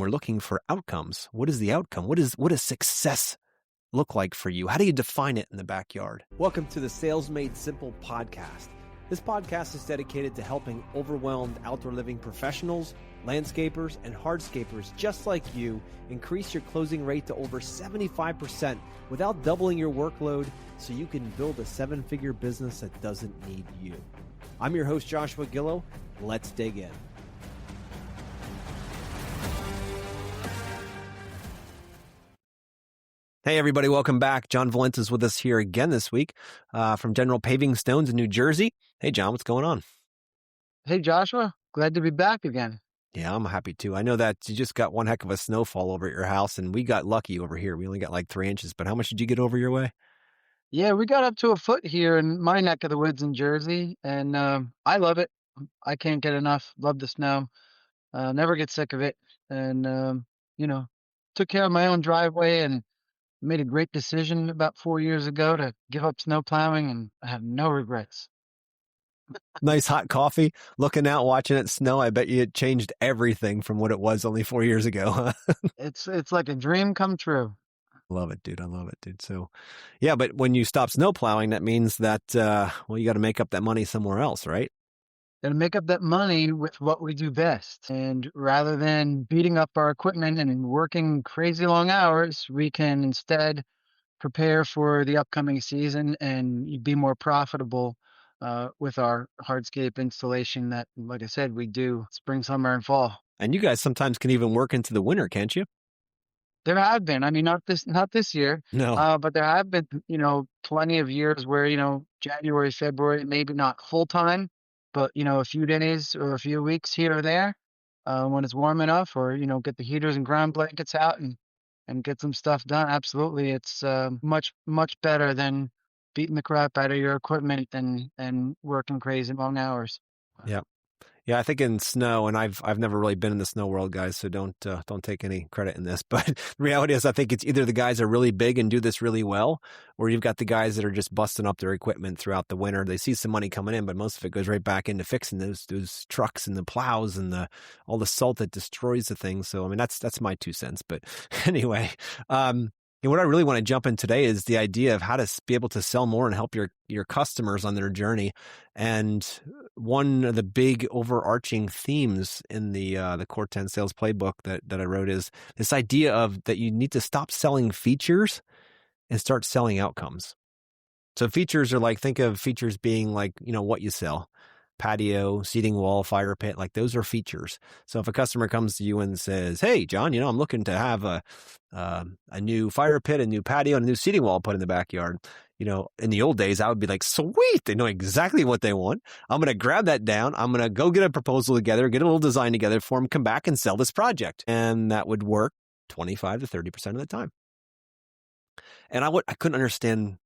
we're looking for outcomes. What is the outcome? What does success look like for you? How do you define it in the backyard? Welcome to the Sales Made Simple podcast. This podcast is dedicated to helping overwhelmed outdoor living professionals, landscapers, and hardscapers just like you increase your closing rate to over 75% without doubling your workload so you can build a seven-figure business that doesn't need you. I'm your host, Joshua Gillow. Let's dig in. Hey, everybody. Welcome back. Jon Valenta is with us here again this week from General Paving Stones in New Jersey. Hey, John, what's going on? Hey, Joshua. Glad to be back again. Yeah, I'm happy too. I know that you just got one heck of a snowfall over at your house, and we got lucky over here. We only got like 3 inches, but how much did you get over your way? Yeah, we got up to a foot here in my neck of the woods in Jersey, and I love it. I can't get enough. Love the snow. Never get sick of it. And, took care of my own driveway and made a great decision about 4 years ago to give up snow plowing, and I have no regrets. Nice hot coffee, looking out, watching it snow. I bet you it changed everything from what it was only 4 years ago. Huh? It's like a dream come true. Love it, dude. I love it, dude. So, yeah, but when you stop snow plowing, that means that, you got to make up that money somewhere else, right? And make up that money with what we do best. And rather than beating up our equipment and working crazy long hours, we can instead prepare for the upcoming season and be more profitable with our hardscape installation that, like I said, we do spring, summer, and fall. And you guys sometimes can even work into the winter, can't you? There have been, I mean, not this year, No. but there have been, plenty of years where, January, February, maybe not full time, but, a few days or a few weeks here or there when it's warm enough, or, get the heaters and ground blankets out and get some stuff done. Absolutely. It's much, much better than beating the crap out of your equipment and working crazy long hours. Yeah. Yeah, I think in snow, and I've never really been in the snow world, guys, so don't take any credit in this. But the reality is, I think it's either the guys are really big and do this really well, or you've got the guys that are just busting up their equipment throughout the winter. They see some money coming in, but most of it goes right back into fixing those trucks and the plows and all the salt that destroys the thing. So I mean, that's my 2 cents. But anyway, and what I really want to jump in today is the idea of how to be able to sell more and help your customers on their journey. And one of the big overarching themes in the Core 10 Sales Playbook that I wrote is this idea of that you need to stop selling features and start selling outcomes. So features are like, think of features being like, what you sell. Patio, seating wall, fire pit, like those are features. So if a customer comes to you and says, "Hey, John, I'm looking to have a new fire pit, a new patio, and a new seating wall put in the backyard." In the old days, I would be like, "Sweet, they know exactly what they want. I'm going to grab that down. I'm going to go get a proposal together, get a little design together for them, come back and sell this project." And that would work 25 to 30% of the time. And I couldn't understand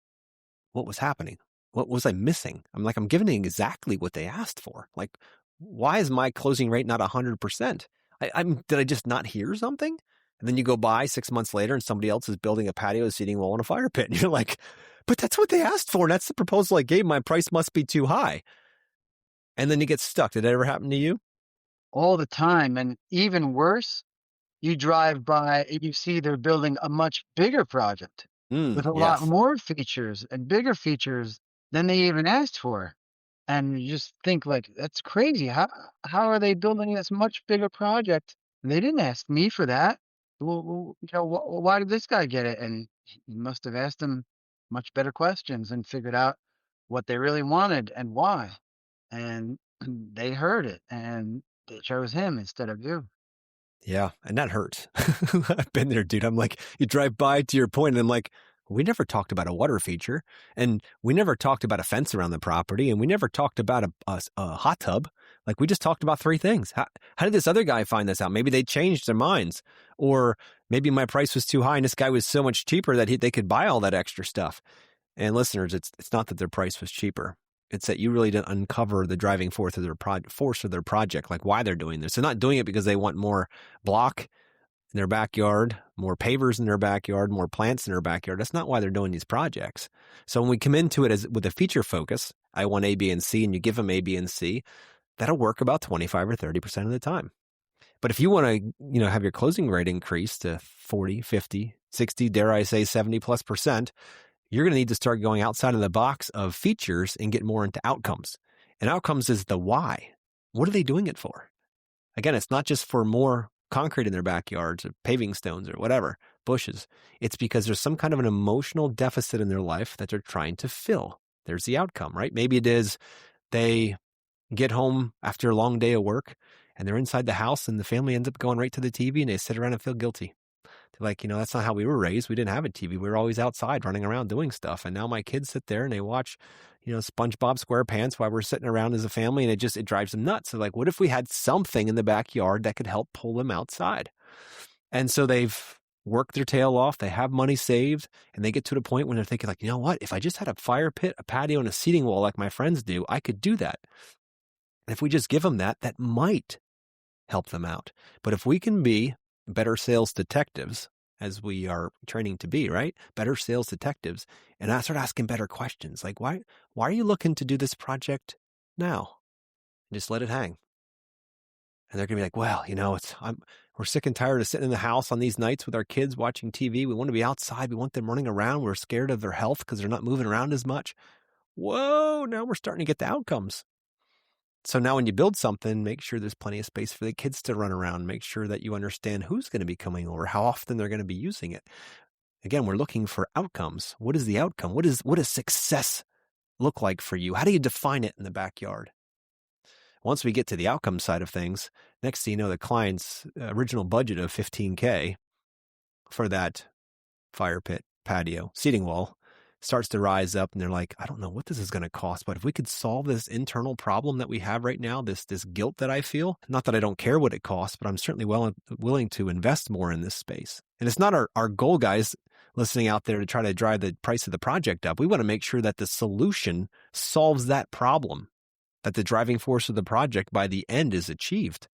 what was happening. What was I missing? I'm giving them exactly what they asked for. Like, why is my closing rate not 100%? Did I just not hear something? And then you go by 6 months later and somebody else is building a patio, seating wall, and a fire pit. And you're like, but that's what they asked for. And that's the proposal I gave. My price must be too high. And then you get stuck. Did that ever happen to you? All the time. And even worse, you drive by and you see they're building a much bigger project with a lot more features and bigger features than they even asked for. And you just think like, that's crazy. How are they building this much bigger project? They didn't ask me for that. Well, why did this guy get it? And you must have asked them much better questions and figured out what they really wanted and why. And they heard it and they chose him instead of you. Yeah. And that hurts. I've been there, dude. I'm like, you drive by to your point and I'm like, we never talked about a water feature, and we never talked about a fence around the property, and we never talked about a hot tub. Like, we just talked about 3 things. How did this other guy find this out? Maybe they changed their minds, or maybe my price was too high and this guy was so much cheaper that they could buy all that extra stuff. And listeners, it's not that their price was cheaper. It's that you really didn't uncover the driving force of their project, like why they're doing this. They're not doing it because they want more block in their backyard, more pavers in their backyard, more plants in their backyard. That's not why they're doing these projects. So when we come into it with a feature focus, I want A, B, and C, and you give them A, B, and C, that'll work about 25 or 30% of the time. But if you want to, have your closing rate increase to 40, 50, 60, dare I say 70+%, you're going to need to start going outside of the box of features and get more into outcomes. And outcomes is the why. What are they doing it for? Again, it's not just for more concrete in their backyards or paving stones or whatever, bushes. It's because there's some kind of an emotional deficit in their life that they're trying to fill. There's the outcome, right? Maybe it is they get home after a long day of work and they're inside the house and the family ends up going right to the TV and they sit around and feel guilty. They're like, that's not how we were raised. We didn't have a TV. We were always outside running around doing stuff. And now my kids sit there and they watch, SpongeBob SquarePants while we're sitting around as a family, and it drives them nuts. So like, what if we had something in the backyard that could help pull them outside? And so they've worked their tail off. They have money saved, and they get to the point when they're thinking like, you know what? If I just had a fire pit, a patio, and a seating wall like my friends do, I could do that. And if we just give them that might help them out. But if we can be better sales detectives, as we are training to be, right? Better sales detectives. And I start asking better questions. Like, why are you looking to do this project now? And just let it hang. And they're going to be like, well, we're sick and tired of sitting in the house on these nights with our kids watching TV. We want to be outside. We want them running around. We're scared of their health because they're not moving around as much. Whoa, now we're starting to get the outcomes. So now when you build something, make sure there's plenty of space for the kids to run around. Make sure that you understand who's going to be coming over, how often they're going to be using it. Again, we're looking for outcomes. What is the outcome? What does success look like for you? How do you define it in the backyard? Once we get to the outcome side of things, next thing you know, the client's original budget of $15K for that fire pit, patio, seating wall starts to rise up, and they're like, I don't know what this is going to cost, but if we could solve this internal problem that we have right now, this guilt that I feel, not that I don't care what it costs, but I'm certainly willing to invest more in this space. And it's not our goal, guys, listening out there, to try to drive the price of the project up. We want to make sure that the solution solves that problem, that the driving force of the project by the end is achieved.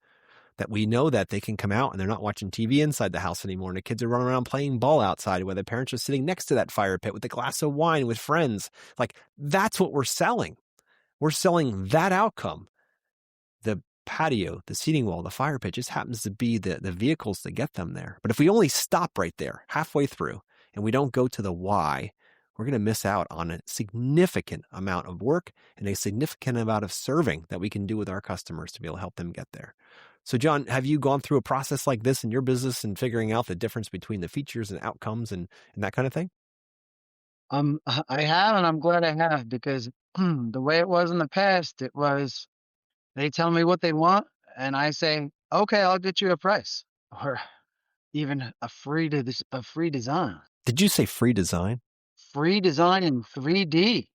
That we know that they can come out and they're not watching TV inside the house anymore, and the kids are running around playing ball outside, where the parents are sitting next to that fire pit with a glass of wine with friends. Like, that's what we're selling. We're selling that outcome. The patio, the seating wall, the fire pit just happens to be the vehicles to get them there. But if we only stop right there halfway through and we don't go to the why, we're going to miss out on a significant amount of work and a significant amount of serving that we can do with our customers to be able to help them get there. So, John, have you gone through a process like this in your business and figuring out the difference between the features and outcomes and that kind of thing? I have, and I'm glad I have, because the way it was in the past, it was they tell me what they want, and I say, okay, I'll get you a price, or even a free design. Did you say free design? Free design in 3D.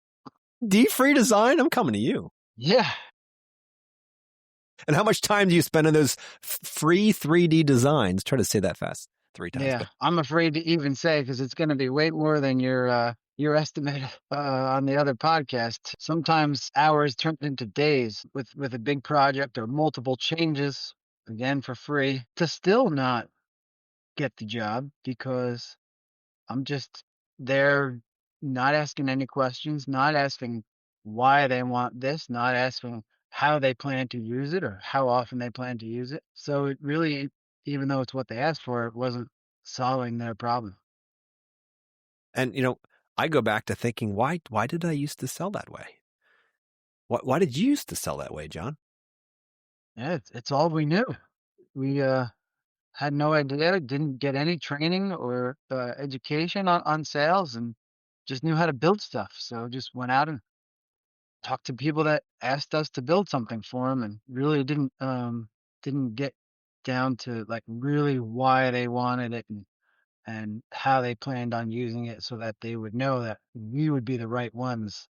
Free design? I'm coming to you. Yeah. And how much time do you spend on those free 3D designs? Try to say that fast 3 times. Yeah, I'm afraid to even say, because it's going to be way more than your estimate on the other podcast. Sometimes hours turn into days with a big project or multiple changes, again for free, to still not get the job, because I'm just there, not asking any questions, not asking why they want this, not asking how they plan to use it or how often they plan to use it. So it really, even though it's what they asked for, it wasn't solving their problem. And, I go back to thinking, why did I used to sell that way? Why did you used to sell that way, John? Yeah, it's all we knew. We had no idea, didn't get any training or education on sales, and just knew how to build stuff. So just went out and talked to people that asked us to build something for them, and really didn't get down to like really why they wanted it and how they planned on using it, so that they would know that we would be the right ones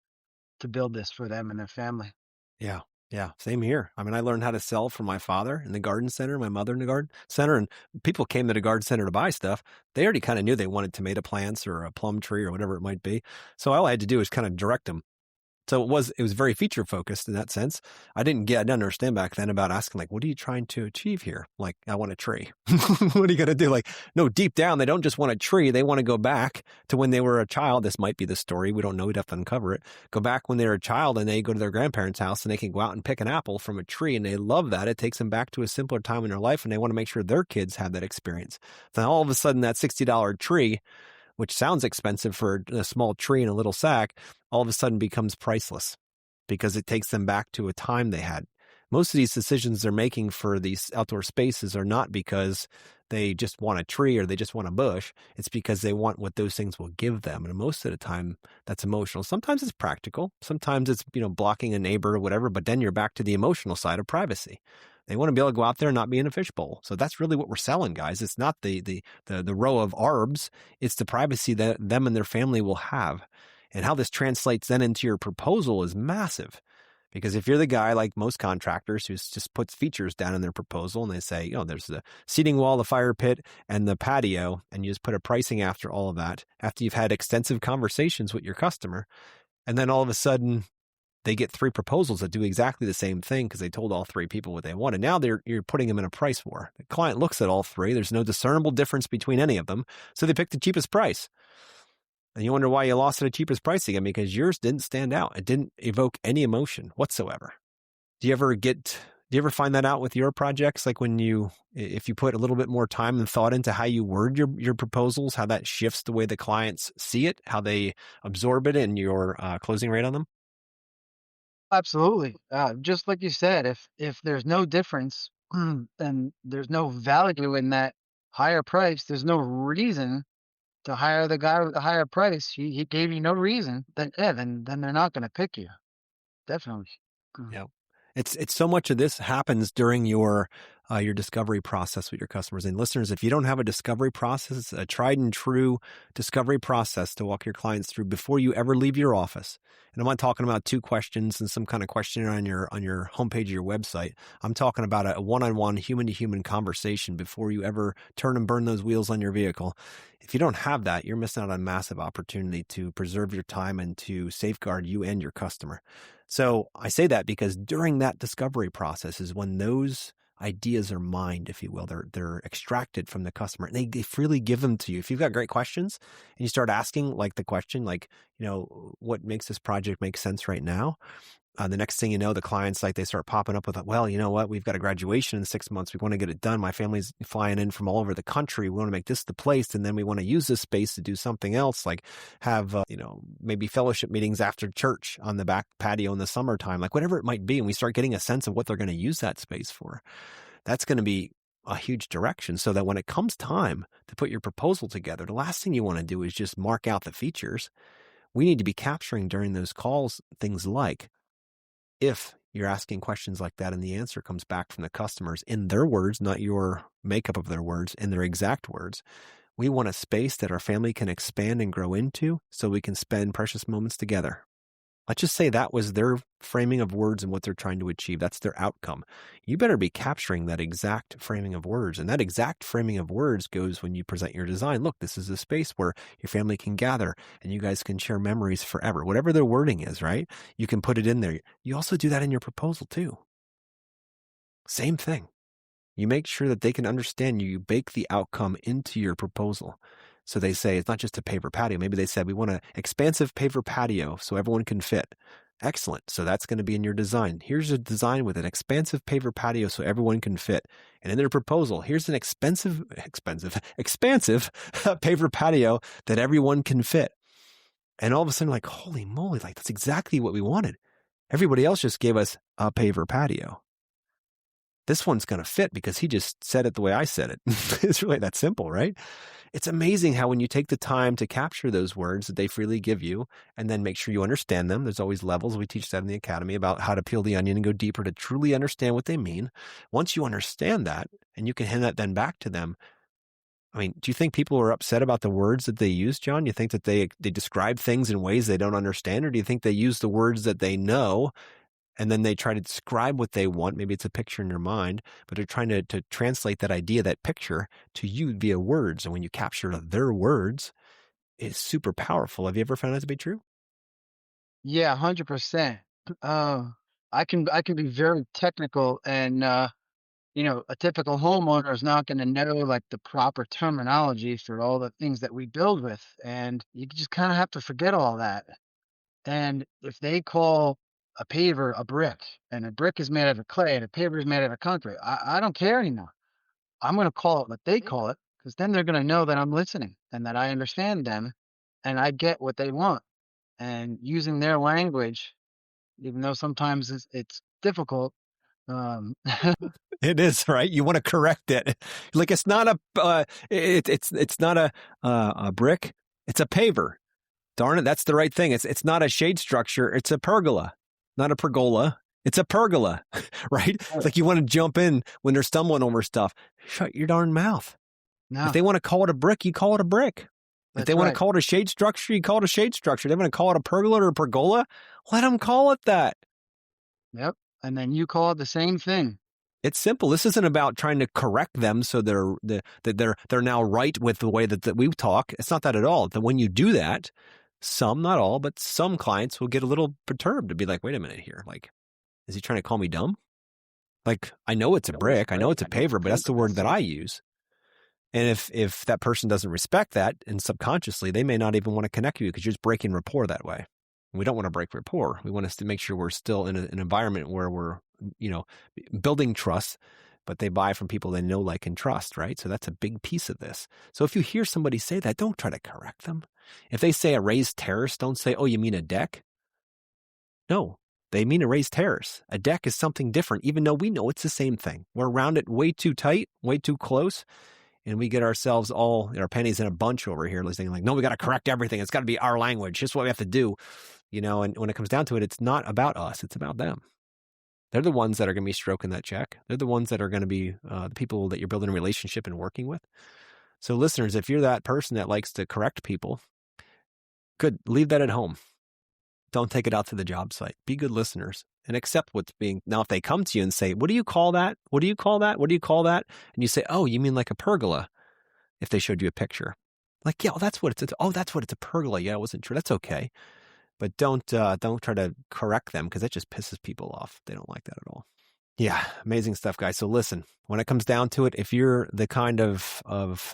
to build this for them and their family. Yeah. Yeah. Same here. I mean, I learned how to sell from my father in the garden center, my mother in the garden center, and people came to the garden center to buy stuff. They already kind of knew they wanted tomato plants or a plum tree or whatever it might be. So all I had to do was kind of direct them. So it was very feature focused in that sense. I didn't understand back then about asking like, what are you trying to achieve here? Like, I want a tree. What are you going to do? Like, no, deep down, they don't just want a tree. They want to go back to when they were a child. This might be the story. We don't know. We'd have to uncover it. Go back when they were a child and they go to their grandparents' house and they can go out and pick an apple from a tree, and they love that. It takes them back to a simpler time in their life, and they want to make sure their kids have that experience. Then all of a sudden, that $60 tree, which sounds expensive for a small tree in a little sack, all of a sudden becomes priceless because it takes them back to a time they had. Most of these decisions they're making for these outdoor spaces are not because they just want a tree or they just want a bush. It's because they want what those things will give them. And most of the time, that's emotional. Sometimes it's practical. Sometimes it's, blocking a neighbor or whatever, but then you're back to the emotional side of privacy. They want to be able to go out there and not be in a fishbowl. So that's really what we're selling, guys. It's not the row of arbs. It's the privacy that them and their family will have. And how this translates then into your proposal is massive. Because if you're the guy like most contractors who just puts features down in their proposal and they say, there's the seating wall, the fire pit, and the patio, and you just put a pricing after all of that, after you've had extensive conversations with your customer, and then all of a sudden they get 3 proposals that do exactly the same thing because they told all 3 people what they wanted. Now you're putting them in a price war. The client looks at all 3. There's no discernible difference between any of them. So they pick the cheapest price. And you wonder why you lost at the cheapest price again, because yours didn't stand out. It didn't evoke any emotion whatsoever. Do you ever find that out with your projects? Like if you put a little bit more time and thought into how you word your proposals, how that shifts the way the clients see it, how they absorb it in your closing rate on them? Absolutely. Just like you said, if there's no difference, then there's no value in that higher price. There's no reason to hire the guy with the higher price. He gave you no reason. Then they're not going to pick you. Definitely. Mm. Yeah. It's so much of this happens during your discovery process with your customers. And listeners, if you don't have a discovery process, a tried and true discovery process to walk your clients through before you ever leave your office, and I'm not talking about 2 questions and some kind of questionnaire on your homepage of your website. I'm talking about a one-on-one, human-to-human conversation before you ever turn and burn those wheels on your vehicle. If you don't have that, you're missing out on a massive opportunity to preserve your time and to safeguard you and your customer. So I say that because during that discovery process is when those ideas are mined, if you will. They're extracted from the customer and they freely give them to you. If you've got great questions and you start asking like the question, like, what makes this project make sense right now? The next thing you know, the clients, like, they start popping up with, well, you know what? We've got a graduation in 6 months. We want to get it done. My family's flying in from all over the country. We want to make this the place. And then we want to use this space to do something else, like have, maybe fellowship meetings after church on the back patio in the summertime, like whatever it might be. And we start getting a sense of what they're going to use that space for. That's going to be a huge direction, so that when it comes time to put your proposal together, the last thing you want to do is just mark out the features. We need to be capturing during those calls things like, if you're asking questions like that and the answer comes back from the customers in their words, not your makeup of their words, in their exact words, we want a space that our family can expand and grow into so we can spend precious moments together. Let's just say that was their framing of words and what they're trying to achieve. That's their outcome. You better be capturing that exact framing of words. And that exact framing of words goes when you present your design. Look, this is a space where your family can gather and you guys can share memories forever. Whatever their wording is, right? You can put it in there. You also do that in your proposal too. Same thing. You make sure that they can understand you. You bake the outcome into your proposal. So they say it's not just a paver patio. Maybe they said we want an expansive paver patio so everyone can fit. Excellent. So that's going to be in your design. Here's a design with an expansive paver patio so everyone can fit. And in their proposal, here's an expansive paver patio that everyone can fit. And all of a sudden, like, holy moly, like that's exactly what we wanted. Everybody else just gave us a paver patio. This one's going to fit because he just said it the way I said it. It's really that simple, right? It's amazing how when you take the time to capture those words that they freely give you and then make sure you understand them, there's always levels. We teach that in the academy about how to peel the onion and go deeper to truly understand what they mean. Once you understand that and you can hand that then back to them, I mean, do you think people are upset about the words that they use, John? You think that they describe things in ways they don't understand, or do you think they use the words that they know and then they try to describe what they want? Maybe it's a picture in your mind, but they're trying to translate that idea, that picture, to you via words. And when you capture their words, it's super powerful. Have you ever found that to be true? Yeah, 100%. Uh, I can be very technical, and a typical homeowner is not going to know like the proper terminology for all the things that we build with, and you just kind of have to forget all that. And if they call a paver a brick, and a brick is made out of clay, and a paver is made out of concrete, I don't care anymore. I'm going to call it what they call it, because then they're going to know that I'm listening and that I understand them, and I get what they want. And using their language, even though sometimes it's difficult. Um, It is, right. You want to correct it. Like it's not it's not a brick. It's a paver. Darn it, that's the right thing. It's not a shade structure. It's a pergola, not a pergola. It's a pergola, right? It's like you want to jump in when they're stumbling over stuff. Shut your darn mouth. If no, they want to call it a brick, you call it a brick. If they that's want to right. call it a shade structure, you call it a shade structure. They want to call it a pergola or a pergola, let them call it that. Yep. And then you call it the same thing. It's simple. This isn't about trying to correct them so they're now right with the way that we talk. It's not that at all. That when you do that, some, not all, but some clients will get a little perturbed to be like, wait a minute here. Like, is he trying to call me dumb? Like, I know it's a brick, I know it's a paver, but that's the word that I use. And if that person doesn't respect that, and subconsciously they may not even want to connect with you because you're just breaking rapport that way. We don't want to break rapport. We want us to make sure we're still in an environment where we're, building trust, but they buy from people they know, like, and trust, right? So that's a big piece of this. So if you hear somebody say that, don't try to correct them. If they say a raised terrace, don't say, oh, you mean a deck? No, they mean a raised terrace. A deck is something different, even though we know it's the same thing. We're around it way too tight, way too close, and we get ourselves all our pennies in a bunch over here, listening like, no, we got to correct everything. It's got to be our language. Just what we have to do, and when it comes down to it, it's not about us. It's about them. They're the ones that are going to be stroking that check. They're the ones that are going to be the people that you're building a relationship and working with. So listeners, if you're that person that likes to correct people, good, leave that at home. Don't take it out to the job site. Be good listeners and accept what's being. Now, if they come to you and say, what do you call that? What do you call that? What do you call that? And you say, oh, you mean like a pergola? If they showed you a picture, like, yeah, that's what it's. Oh, that's what it's, a pergola. Yeah, it wasn't true. That's okay. But don't try to correct them, because that just pisses people off. They don't like that at all. Yeah, amazing stuff, guys. So listen, when it comes down to it, if you're the kind of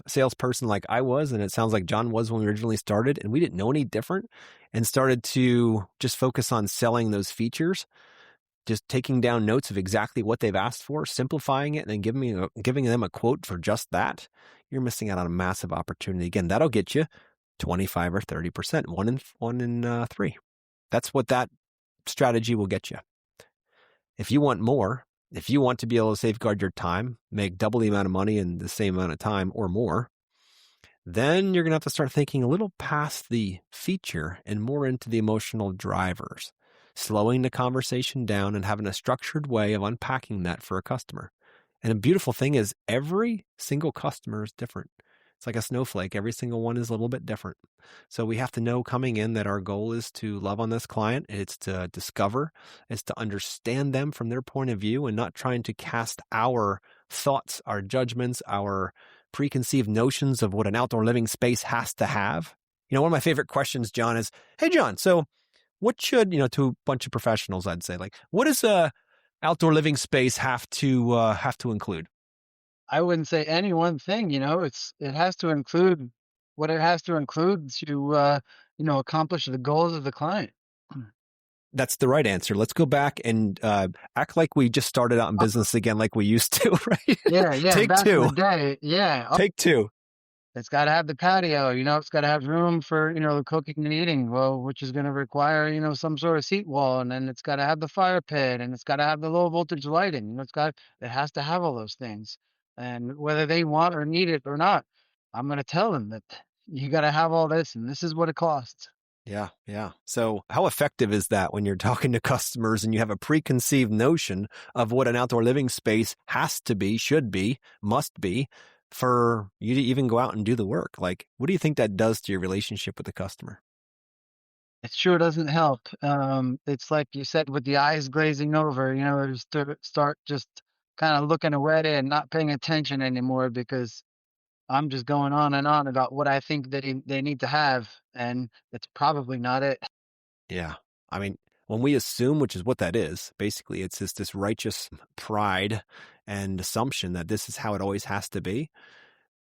salesperson like I was, and it sounds like John was when we originally started, and we didn't know any different, and started to just focus on selling those features, just taking down notes of exactly what they've asked for, simplifying it, and then giving them a quote for just that, you're missing out on a massive opportunity. Again, that'll get you 25 or 30%, one in three. That's what that strategy will get you. If you want more, if you want to be able to safeguard your time, make double the amount of money in the same amount of time or more, then you're going to have to start thinking a little past the feature and more into the emotional drivers, slowing the conversation down and having a structured way of unpacking that for a customer. And a beautiful thing is every single customer is different. It's like a snowflake. Every single one is a little bit different. So we have to know coming in that our goal is to love on this client. It's to discover, it's to understand them from their point of view, and not trying to cast our thoughts, our judgments, our preconceived notions of what an outdoor living space has to have. One of my favorite questions, John, is, hey, John, so what should, to a bunch of professionals, I'd say, like, what does a outdoor living space have to include? I wouldn't say any one thing. It has to include what it has to include to accomplish the goals of the client. That's the right answer. Let's go back and act like we just started out in business again, like we used to, right? Yeah, yeah. Take Back in the two. day, yeah. Take two. It's got to have the patio, it's got to have room for, the cooking and eating, well, which is going to require, some sort of seat wall. And then it's got to have the fire pit, and it's got to have the low voltage lighting. It has to have all those things. And whether they want or need it or not, I'm going to tell them that you got to have all this, and this is what it costs. Yeah, yeah. So how effective is that when you're talking to customers and you have a preconceived notion of what an outdoor living space has to be, should be, must be, for you to even go out and do the work? Like, what do you think that does to your relationship with the customer? It sure doesn't help. It's like you said, with the eyes glazing over, they start just kind of looking away and not paying attention anymore, because I'm just going on and on about what I think that they need to have, and it's probably not it. Yeah. I mean, when we assume, which is what that is, basically it's this righteous pride and assumption that this is how it always has to be,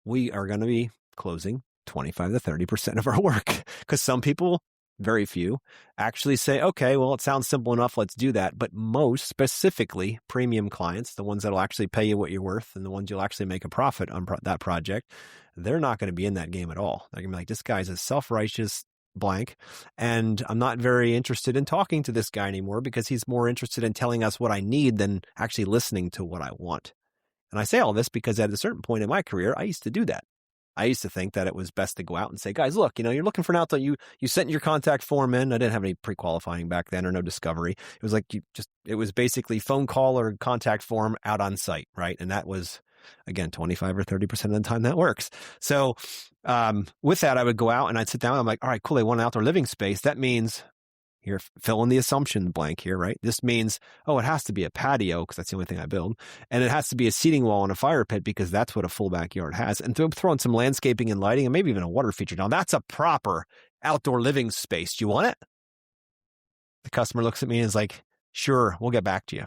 we are going to be closing 25 to 30% of our work, because some people, very few, actually say, okay, well, it sounds simple enough, let's do that. But most, specifically premium clients, the ones that'll actually pay you what you're worth and the ones you'll actually make a profit on that project, they're not going to be in that game at all. They're going to be like, this guy's a self-righteous blank, and I'm not very interested in talking to this guy anymore because he's more interested in telling us what I need than actually listening to what I want. And I say all this because at a certain point in my career, I used to do that. I used to think that it was best to go out and say, guys, look, you're looking for an outlet. You sent your contact form in. I didn't have any pre-qualifying back then or no discovery. It was like it was basically phone call or contact form out on site, right? And that was, again, 25 or 30% of the time that works. So with that, I would go out and I'd sit down. I'm like, all right, cool. They want an outdoor living space. That means, you're filling the assumption blank here, right? This means, it has to be a patio because that's the only thing I build. And it has to be a seating wall and a fire pit because that's what a full backyard has. And throw in some landscaping and lighting and maybe even a water feature. Now, that's a proper outdoor living space. Do you want it? The customer looks at me and is like, sure, we'll get back to you.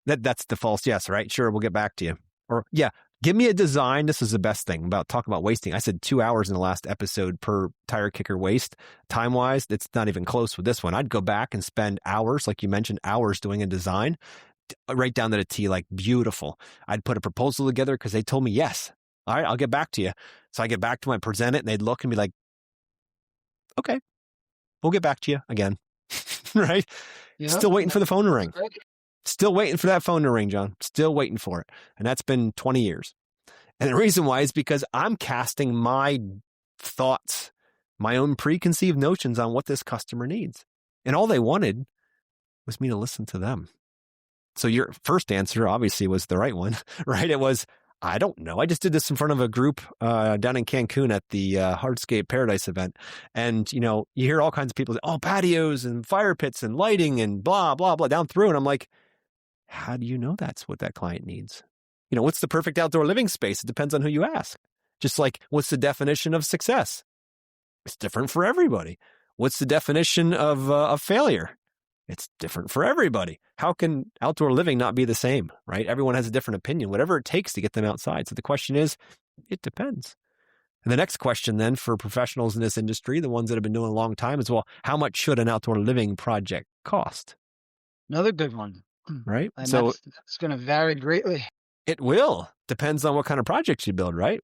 That's the false yes, right? Sure, we'll get back to you. Or, yeah, give me a design. This is the best thing about talking about wasting. I said 2 hours in the last episode per tire kicker waste. Time-wise, it's not even close with this one. I'd go back and spend hours, like you mentioned, hours doing a design, right down to the T, like beautiful. I'd put a proposal together because they told me yes. All right, I'll get back to you. So I get back to them, I present it, and they'd look and be like, okay, we'll get back to you again. Right? Yeah, still waiting for the phone to ring. Right. Still waiting for that phone to ring, John. Still waiting for it. And that's been 20 years. And the reason why is because I'm casting my thoughts, my own preconceived notions on what this customer needs. And all they wanted was me to listen to them. So your first answer obviously was the right one, right? It was, I don't know. I just did this in front of a group down in Cancun at the Hardscape Paradise event. And, you hear all kinds of people say, patios and fire pits and lighting and blah, blah, blah down through. And I'm like, how do you know that's what that client needs? What's the perfect outdoor living space? It depends on who you ask. Just like, what's the definition of success? It's different for everybody. What's the definition of failure? It's different for everybody. How can outdoor living not be the same, right? Everyone has a different opinion, whatever it takes to get them outside. So the question is, it depends. And the next question then for professionals in this industry, the ones that have been doing a long time, is, well, how much should an outdoor living project cost? Another good one. Right? And so it's going to vary greatly. It will. Depends on what kind of projects you build, right?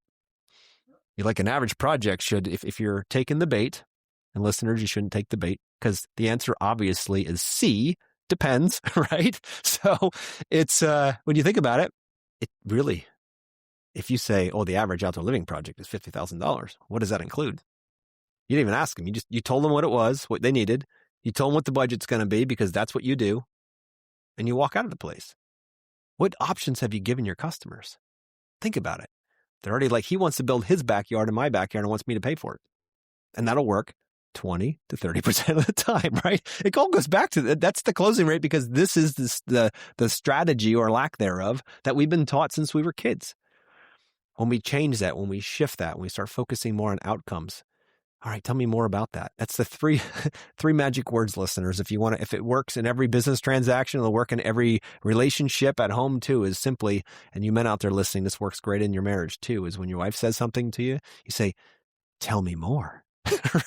Like an average project should, if you're taking the bait, and listeners, you shouldn't take the bait, because the answer obviously is C, depends, right? So it's, when you think about it, it really, if you say, the average outdoor living project is $50,000, what does that include? You didn't even ask them. You told them what it was, what they needed. You told them what the budget's going to be because that's what you do. And you walk out of the place. What options have you given your customers? Think about it. They're already like, he wants to build his backyard in my backyard and wants me to pay for it. And that'll work 20 to 30% of the time, right? It all goes back to that's the closing rate, because this is the strategy or lack thereof that we've been taught since we were kids. When we change that, when we shift that, when we start focusing more on outcomes, all right, tell me more about that. That's the three magic words, listeners. If it works in every business transaction, it'll work in every relationship at home too, is simply, and you men out there listening, this works great in your marriage too, is when your wife says something to you, you say, tell me more.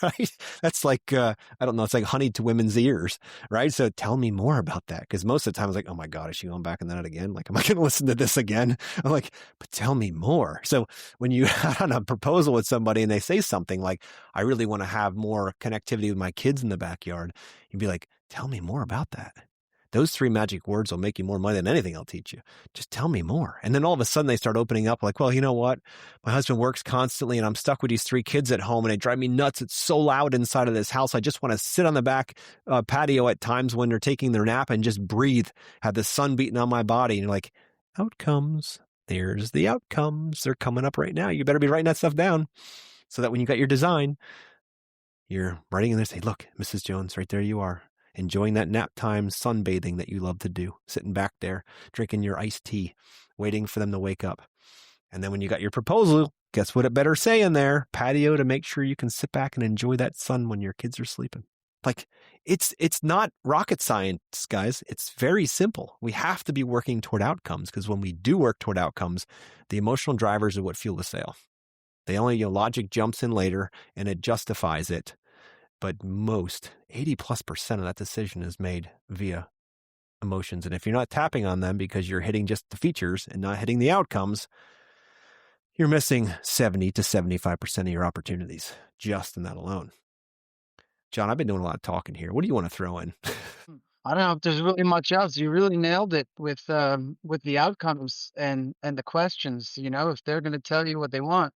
Right? That's like, I don't know, it's like honey to women's ears, right? So tell me more about that. Because most of the time I was like, oh my God, is she going back in that again? Like, am I going to listen to this again? I'm like, but tell me more. So when you had on a proposal with somebody and they say something like, I really want to have more connectivity with my kids in the backyard, you'd be like, tell me more about that. Those three magic words will make you more money than anything I'll teach you. Just tell me more. And then all of a sudden they start opening up like, well, you know what? My husband works constantly and I'm stuck with these three kids at home and they drive me nuts. It's so loud inside of this house. I just want to sit on the back patio at times when they're taking their nap and just breathe, have the sun beating on my body. And you're like, outcomes. There's the outcomes. They're coming up right now. You better be writing that stuff down so that when you got your design, you're writing in there, say, look, Mrs. Jones, right there you are. Enjoying that nap time sunbathing that you love to do, sitting back there, drinking your iced tea, waiting for them to wake up. And then when you got your proposal, guess what it better say in there? Patio to make sure you can sit back and enjoy that sun when your kids are sleeping. Like, It's not rocket science, guys. It's very simple. We have to be working toward outcomes, because when we do work toward outcomes, the emotional drivers are what fuel the sale. They only, logic jumps in later and it justifies it. But most 80+% of that decision is made via emotions. And if you're not tapping on them because you're hitting just the features and not hitting the outcomes, you're missing 70 to 75% of your opportunities just in that alone. John, I've been doing a lot of talking here. What do you want to throw in? I don't know if there's really much else. You really nailed it with the outcomes and the questions. If they're going to tell you what they want,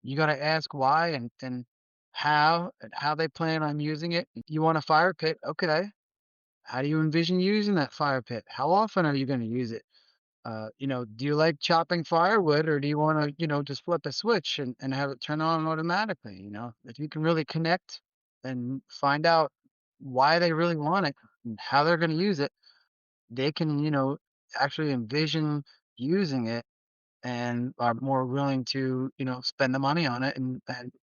you got to ask why and how they plan on using it. You want a fire pit? Okay. How do you envision using that fire pit? How often are you going to use it? Do you like chopping firewood, or do you want to, just flip a switch and have it turn on automatically? If you can really connect and find out why they really want it and how they're going to use it, they can, actually envision using it and are more willing to, spend the money on it and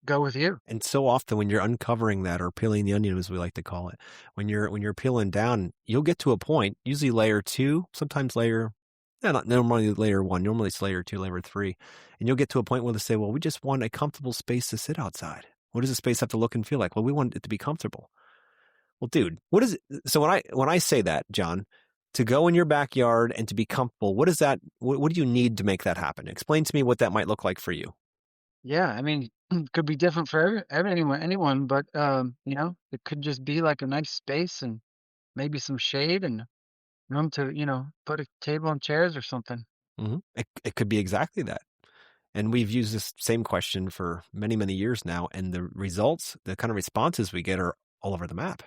go with you. And so often when you're uncovering that, or peeling the onion, as we like to call it, when you're peeling down, you'll get to a point, usually layer 2, sometimes not normally layer 1, normally it's layer 2, layer 3. And you'll get to a point where they say, well, we just want a comfortable space to sit outside. What does the space have to look and feel like? Well, we want it to be comfortable. Well, dude, what is it? So when I say that, John, to go in your backyard and to be comfortable, what is that? What do you need to make that happen? Explain to me what that might look like for you. Yeah, I mean, it could be different for anyone, but it could just be like a nice space and maybe some shade and room to, put a table and chairs or something. Mm-hmm. It could be exactly that. And we've used this same question for many, many years now. And the results, the kind of responses we get are all over the map.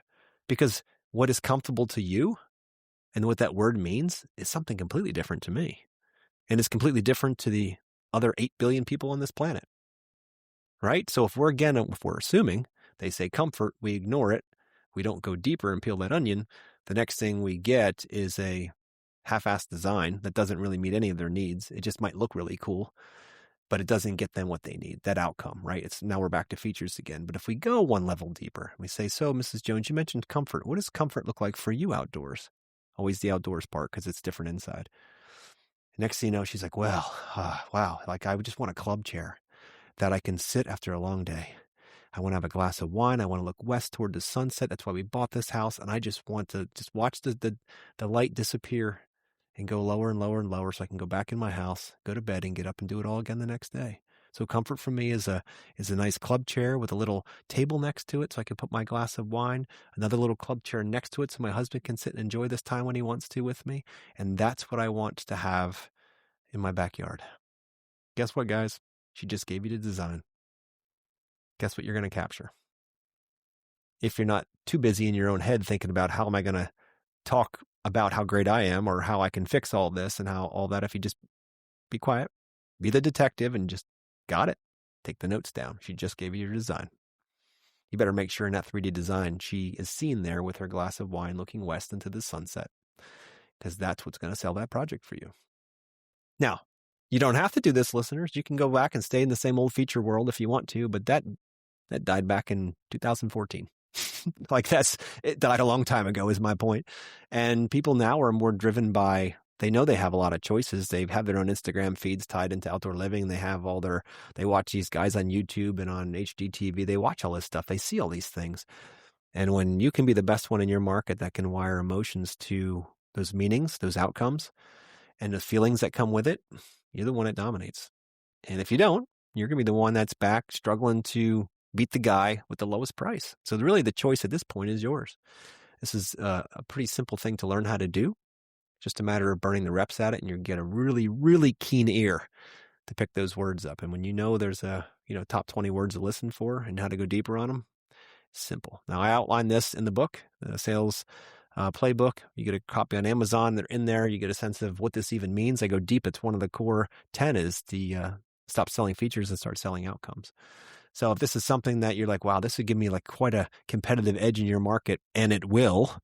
Because what is comfortable to you and what that word means is something completely different to me. And it's completely different to the other 8 billion people on this planet. Right? So if we're assuming they say comfort, we ignore it, we don't go deeper and peel that onion, the next thing we get is a half-assed design that doesn't really meet any of their needs. It just might look really cool, but it doesn't get them what they need, that outcome, right? Now we're back to features again. But if we go one level deeper, we say, so Mrs. Jones, you mentioned comfort. What does comfort look like for you outdoors? Always the outdoors part, because it's different inside. Next thing you know, she's like, well, wow, like I would just want a club chair that I can sit after a long day. I want to have a glass of wine. I want to look west toward the sunset. That's why we bought this house. And I just want to just watch the light disappear and go lower and lower and lower, so I can go back in my house, go to bed, and get up and do it all again the next day. So comfort for me is a nice club chair with a little table next to it so I can put my glass of wine, another little club chair next to it so my husband can sit and enjoy this time when he wants to with me. And that's what I want to have in my backyard. Guess what, guys? She just gave you the design. Guess what you're going to capture? If you're not too busy in your own head thinking about how am I going to talk about how great I am or how I can fix all this and how all that, if you just be quiet, be the detective and just got it. Take the notes down. She just gave you your design. You better make sure in that 3D design she is seen there with her glass of wine looking west into the sunset, because that's what's going to sell that project for you. Now, you don't have to do this, listeners. You can go back and stay in the same old feature world if you want to, but that died back in 2014. It died a long time ago is my point. And people now are more driven by, they know they have a lot of choices. They have their own Instagram feeds tied into outdoor living. They watch these guys on YouTube and on HGTV. They watch all this stuff. They see all these things. And when you can be the best one in your market that can wire emotions to those meanings, those outcomes, and the feelings that come with it, you're the one that dominates. And if you don't, you're going to be the one that's back struggling to beat the guy with the lowest price. So really the choice at this point is yours. This is a pretty simple thing to learn how to do. Just a matter of burning the reps at it, and you get a really, really keen ear to pick those words up. And when you know there's a top 20 words to listen for and how to go deeper on them, simple. Now I outline this in the book, the sales playbook. You get a copy on Amazon. They're in there. You get a sense of what this even means. I go deep. It's one of the core 10 is the stop selling features and start selling outcomes. So if this is something that you're like, wow, this would give me like quite a competitive edge in your market, and it will,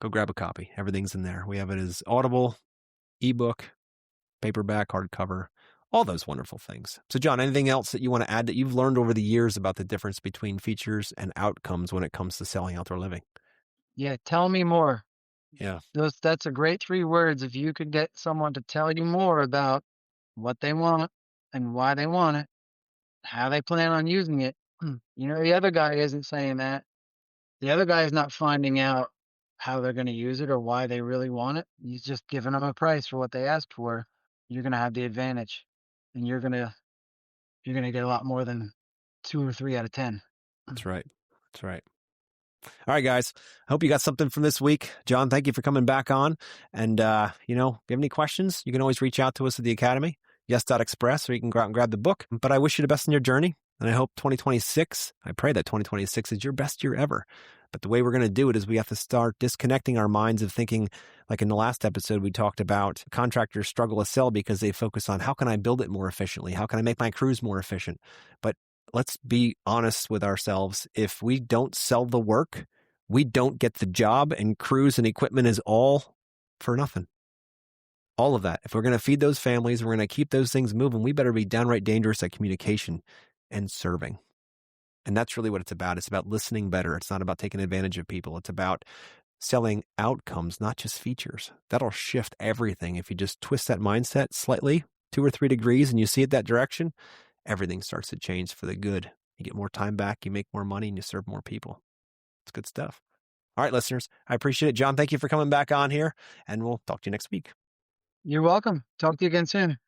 go grab a copy. Everything's in there. We have it as Audible, ebook, paperback, hardcover, all those wonderful things. So John, anything else that you want to add that you've learned over the years about the difference between features and outcomes when it comes to selling outdoor living? Yeah, tell me more. Yeah, That's a great 3 words. If you could get someone to tell you more about what they want and why they want it, how they plan on using it. The other guy isn't saying that. The other guy is not finding out how they're gonna use it or why they really want it. He's just giving them a price for what they asked for. You're gonna have the advantage, and you're gonna get a lot more than 2 or 3 out of 10. that's right. That's right. All right, guys. I hope you got something from this week. Jon, thank you for coming back on. And, if you have any questions, you can always reach out to us at the Academy, yes.express, or you can go out and grab the book. But I wish you the best in your journey. And I hope 2026, I pray that 2026 is your best year ever. But the way we're going to do it is we have to start disconnecting our minds of thinking, like in the last episode, we talked about contractors struggle to sell because they focus on how can I build it more efficiently? How can I make my crews more efficient? But let's be honest with ourselves. If we don't sell the work, we don't get the job, and crews and equipment is all for nothing. All of that. If we're going to feed those families, we're going to keep those things moving, we better be downright dangerous at communication and serving. And that's really what it's about. It's about listening better. It's not about taking advantage of people. It's about selling outcomes, not just features. That'll shift everything. If you just twist that mindset slightly, 2 or 3 degrees, and you see it that direction, everything starts to change for the good. You get more time back, you make more money, and you serve more people. It's good stuff. All right, listeners, I appreciate it. Jon, thank you for coming back on here, and we'll talk to you next week. You're welcome. Talk to you again soon.